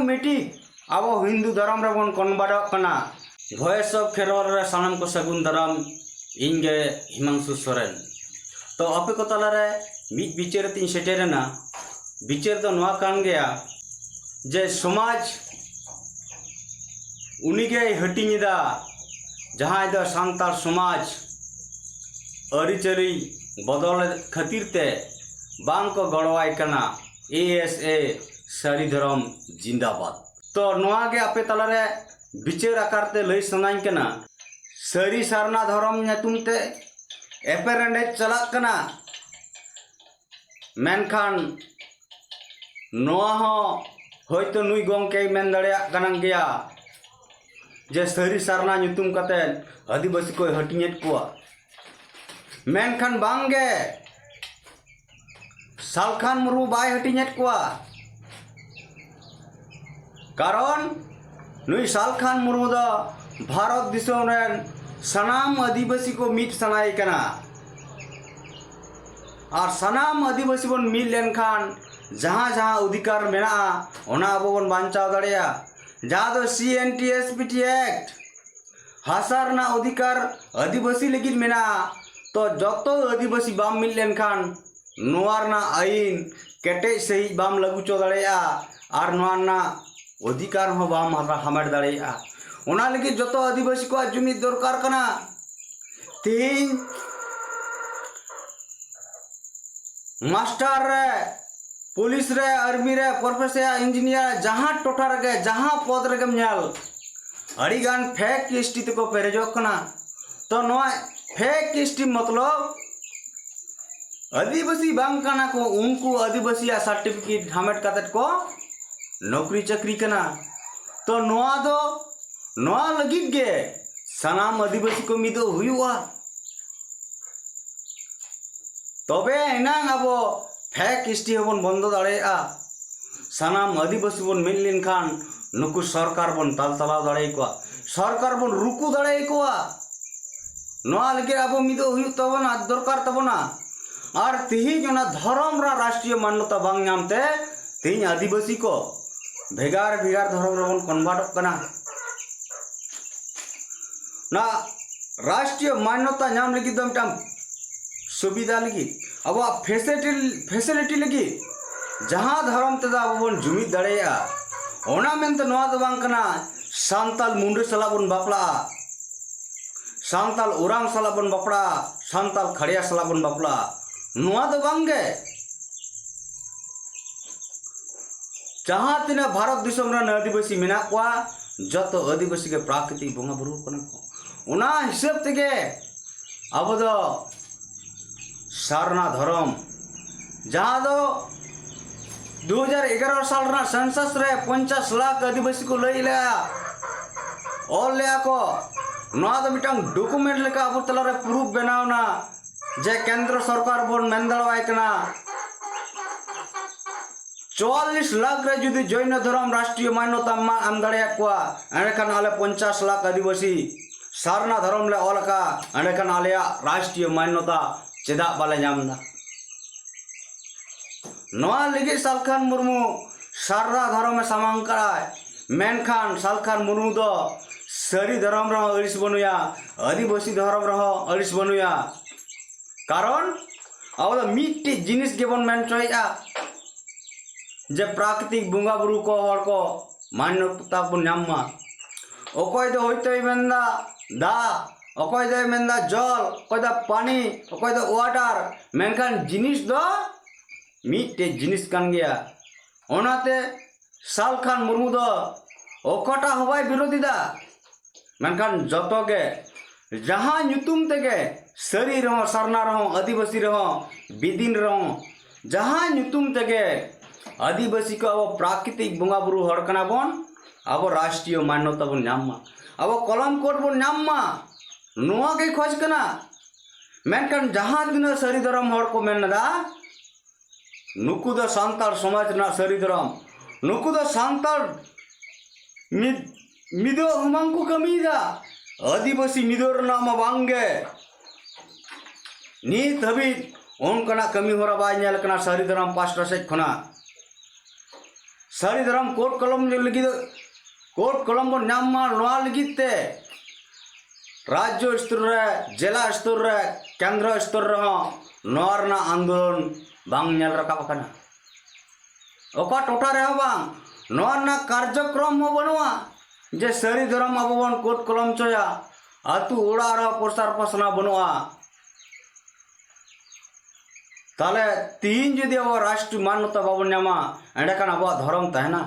Automatic अब हिंदू धर्म रे बन कन्वर्ट कना वॉइस ऑफ खेरवाल रे सानम को सगुन धर्म इंगे हिमांशु सोरेन तो आपे को तला रे मिद बिचार तीन सेटेरना बिचार तो नवा कान गया जे समाज उनिगे हटिंगदा जहां दो सांताल समाज अरिचरी बदल खातिर ते बांग को गड़वाई कना ASA सारी धर्म जिंदाबाद तो नवा गे आपे तला रे बिचार आकारते लई सनाई कना सारी सारना धर्म नेतुम ते एपेरेंडे चला कना मेनखान नवा हो होयतो नुई गोंके मेन दड़िया कना गया जे सारी सारना नुतुम कते आदिवासी को हटियेट कुआ मेनखान बांगे सालखान मुर्मू बाय हटियेट कुआ कारण नुई सालखान मुर्मू दा भारत दिसोम रेन सनाम आदिवासी को मिट सनाई कना और सनाम आदिवासी बन मिल लेनखान जहाँ जहाँ अधिकार मेना ओना आबो बन बांचाव दड़िया जहाँ दो CNTSPT एक्ट हासार ना अधिकार आदिवासी लेकिन मेना तो जतो आदिवासी बाम मिल लेनखान नोआर ना आईन केटे सही बाम लागू चो दड़िया और नोआर ना अधिकार हो बाम हामेट दड़िया ओना लगी जतो आदिवासी को जुमिद दरकार कना तीन मास्टर रे पुलिस रे आर्मी रे प्रोफेसर इंजीनियर जहाँ टोटा रे जहाँ पद रे नेल अड़ीगान फेक किस्टी को पेरेजो कना तो नोआ फेक किस्टी मतलब आदिवासी बांग कना को उनको आदिवासी सर्टिफिकेट हामेट कातेट को नौकरी चाकरी कना तो नोआ दो नोआ लगी गे सनाम आदिवासी को मिदो हुआ तबे एनांग आबो फेक किस्टी हबन बंद दाड़ेया सनाम आदिवासी बन मिल लेनखान नुकु सरकार बन ताल तलाव दाड़े को सरकार बन रुकु दाड़े को नोआ लगे आबो मिदो हुई तबना दरकार तबना और तिहिज ओना धर्म रा राष्ट्रीय मान्यता बांग नामते तिहिज आदिवासी को भेगार भेगार धर्म रे बन कन्वर्ट कना ना राष्ट्रीय मान्यता नाम लगी दम टाम सुविधा लगी अब फैसिलिटी लगी जहाँ धर्म तेदा अब बन जुमिद दड़ेया ओना मेनते नोआ दो बांग कना सांताल मुंडे सला बन बापला सांताल उरांग सला बन बापड़ा सांताल खड़िया सला बन बापला नोआ दो बांगे जहाँ तीना भारत दिसम रे आदिवासी मेना कोआ जतो आदिवासी के प्राकृतिक बंगा बुरु कना को ओना हिसाब तेगे अब दो सारना धर्म जहाँ दो 2011 साल रा सेंसस रे 50 लाख आदिवासी को लई लिया और लिया को नोआ दो मिटांग डॉक्यूमेंट लेका अब तला रे प्रूफ बनावना जे केंद्र सरकार बन मेंदड़वाय कना 44 लाख रे जुदी जैन धर्म राष्ट्रीय मान्यता आम दाड़िया कोआ एंडखान आले 50 लाख आदिवासी सारना धर्म ले ओलका एंडखान आलेया राष्ट्रीय मान्यता चेदा बाले नामदा नोआ लगी सालखान मुर्मू सारना धर्म में सामांग कराय मेनखान सालखान मुर्मू दो सारी धर्म रहो अड़िस बनुया आदिवासी धर्म रहो अड़िस बनुया कारण अब मिट्टी जिनिस गेबन मेनचोया जे प्राकृतिक बुंगा बुरु को हर को मान्यता बन नामा अकय दो होइतो मेंदा दा अकय दो मेंदा जल अकय दो पानी अकय दो वाटर मेनखान जिनिस दो मिट्टे जिनिस कान गया ओनाते सालखान मुर्मू दो ओकटा हवाई विरोधी दा मेनखान जतो गे जहाँ नुतुम तेगे सरी रहो सरना रहो आदिवासी रहो बिदिन रहो जहाँ नुतुम तेगे आदिवासी को अब प्राकृतिक बंगा बुरु हड़ कना बन अब राष्ट्रीय मान्यता बन नामा अब कलम कोड बन नामा नोआ के खोज कना मेनखान जहाँ दिन सरी धर्म हड़ को मेनदा नुकु दो सांताल समाज ना सरी धर्म नुकु दो सांताल मिदो हुमांगु कमीदा आदिवासी मिदोर नाम बांगे नीत हबीज उनकना कमी होरा बाय नेल कना सरी धर्म पास्टर से खना सारी धर्म कोट कलम लगी कोट कलम बन नामा नोआ लगिते राज्य स्तर रे जिला स्तर रे केंद्र स्तर रे नोआ रना आंदोलन बांग नेल रकाब कना ओका टोटा रे बांग नोआ रना कार्यक्रम हो बनवा जे सारी धर्म अब बन कोट कलम चोया आतु ओड़ा रे प्रसार पसना बनवा ताले तीन जुदी अब राष्ट्रीय मान्यता बाबन नामा एंडकान अब धर्म तहना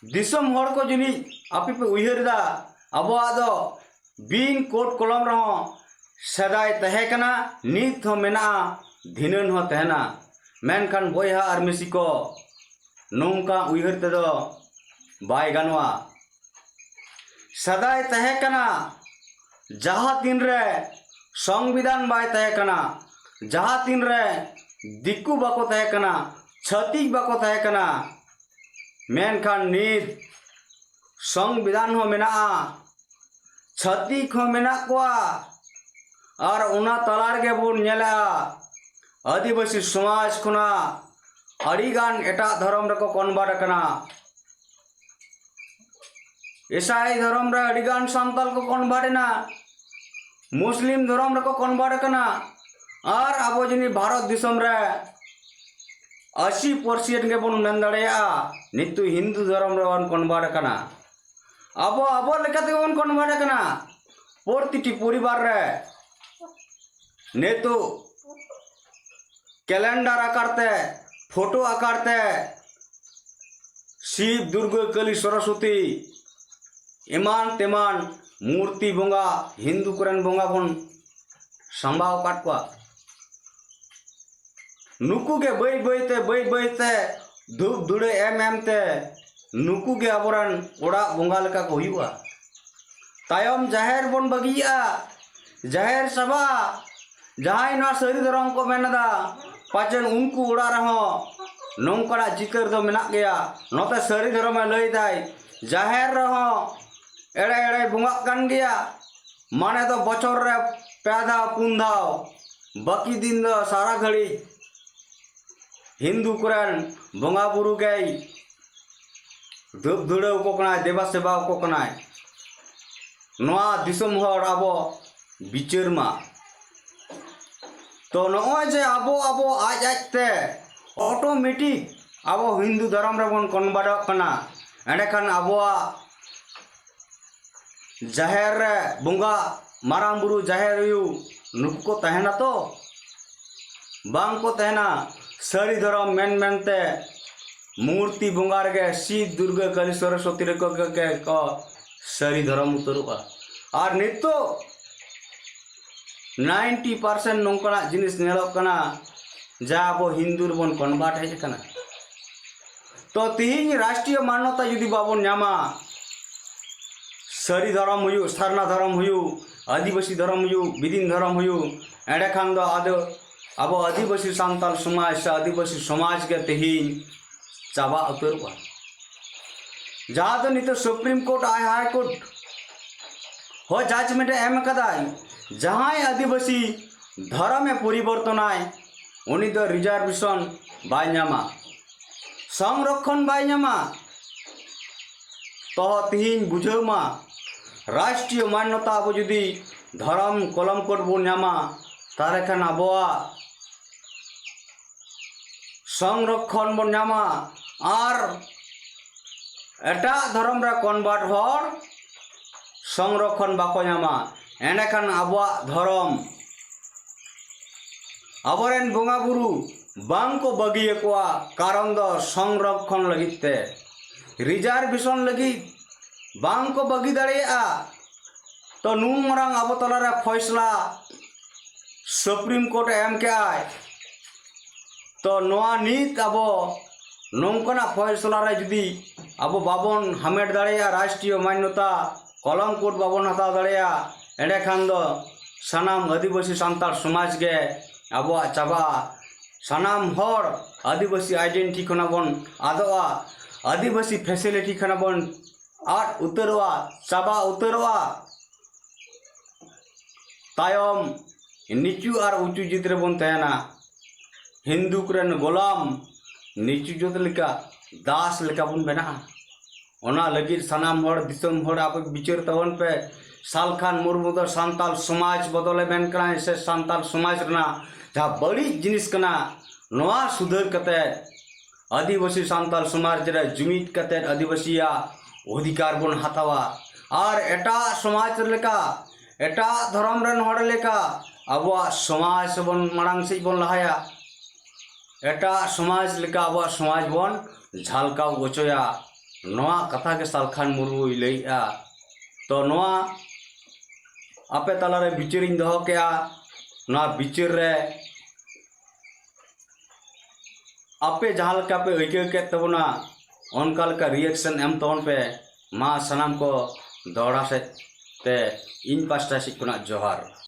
दिसम हर को जिनी आपी पे उयहरदा अब आदो बीन कोट कलम रहो सदाय तहेकना नीत हो मेना धिनन हो तहना मेनखान बोयहा आर मिसी को नोंका उयहर तेदो बाय गानवा सदाय तहेकना जहा दिन रे संविधान बाय तहेकना जहा तीन रे दिक्कु बाको तहेकना छत्तीस बाको तहेकना मेनखान नीत संविधान हो मेना छत्तीस हो मेना कोआ और उना तलार के बोन नेला आदिवासी समाज खुना अड़ीगान एटा धर्म रको कन्वर्ट कना ईसाई धर्म रे अड़ीगान सांताल को कन्वर्ट ना मुस्लिम धर्म रको कन्वर्ट कना और अब जिनी भारत दिसम रे 80% के बन मेन दड़ेया नितु हिंदू धर्म रे बन कन्वर्ट कना अब लेकाते बन कन्वर्ट कना प्रतिटी परिवार रे नेतु कैलेंडर आकारते फोटो आकारते शिव दुर्गा काली सरस्वती इमान तेमान मूर्ति बोंगा हिंदू कुरन बोंगा बन संभाव काटवा नुकु के बई बईते धूप धुड़े एम ते नुकु के अबरन ओड़ा बोंगा लेका को हुआ तायम जाहेर बन बगिया जाहेर सभा जहां ना सरी धर्म को मेनदा पाचन उनको ओड़ा रहो नौकरा जिकर दो मेना गया नोते सरी धर्म लई दाई जाहेर रहो एड़े एड़े बुंगा कान गया माने तो बचर रे पैदा पुंधाव बाकी दिन दो सारा घड़ी हिंदू कुरान बोंगा बुरु गई धूप धुड़े को कनाय देवा सेवा को कनाय नोआ दिसम हर आबो बिचार मा तो नोय जे आबो आज आजते ऑटोमेटिक आबो हिंदू धर्म रे बन कन्वर्ट कना एंडखान आबोआ जाहेर रे बोंगा माराम बुरु जाहेर यू नुक को तहना तो बांग को तहना सारी धर्म मेन मेनते मूर्ति बोंगार के शिव दुर्गा काली सरस्वती रे को सारी धर्म उतरुआ और नितो 90% नौकना जिनिस नेलोक कना जा अब हिंदू बन कन्वर्ट है कना तो तीन राष्ट्रीय मान्यता यदि बाबन नामा सारी धर्म हुयु सारना धर्म हुयु आदिवासी धर्म हुयु बिदिन धर्म हुयु एडे खान दो आदो अब आदिवासी सांताल समाज से आदिवासी समाज के तीन चाबा उतरुआ जहाँ तो नित सुप्रीम कोर्ट आय हाई कोर्ट हो जजमेंट एम कदाई जहाँ आदिवासी धर्म में परिवर्तन आए उनी दो रिजर्वेशन बाय नामा संरक्षण बाय नामा तो तीन बुझमा राष्ट्रीय मान्यता अब जुदी धर्म कलम कोड बन नामा तारे खान आबोआ संरक्षण बन नामा और एटा धर्म रे कन्वर्ट हर संरक्षण बाको नामा एंडखान आबोआ धर्म आबरेन बोंगा बुरु बांग को बगिए कोआ कारण दो संरक्षण लगिते रिजर्वेशन लगी बांग को बगी दाड़ेया तो नुन मरांग अब तलारे फैसला सुप्रीम कोर्ट एम के आय तो नोआ नीत अब नौकना फैसला रे जुदी अब बाबन हामेट दाड़ेया राष्ट्रीय मान्यता कलम कोड बाबन हता दाड़ेया एंडे खान दो सानाम आदिवासी सांताल समाज के अब चाबा सानाम हर आदिवासी आइडेंटिटी खना बन आदोआ आदिवासी फैसिलिटी खना बन आठ उतरवा चाबा उतरवा तायम नीचू और उचू जितरे बन तहना हिंदू कुरन गोलाम नीचू जोत लेका दास लेका बन बना ओना लगी सनाम हर दिसम हर आप विचार तवन पे सालखान मुर्मू दो सांताल समाज बदले मेन कना से सांताल समाज रना जहाँ बड़ी जिनिस कना नवा सुधर कते आदिवासी सांताल समाज रे जुमित कते आदिवासिया अधिकार बन हतावा और एटा समाज लेका एटा धर्म रन हर लेका अब समाज बन मांग से बन लहाया एटा समाज लेका अब समाज बन झालका उचोया नवा कथा के सालखान मुर्मू लैया तो नवा आपे तलारे बिचारिन दहो के नवा बिचार रे आपे जहाँ लेका पे अइके के तबना उनका लेका रिएक्शन एम तवन पे मा सनाम को दौड़ा से ते इन पास्टा से जोहार।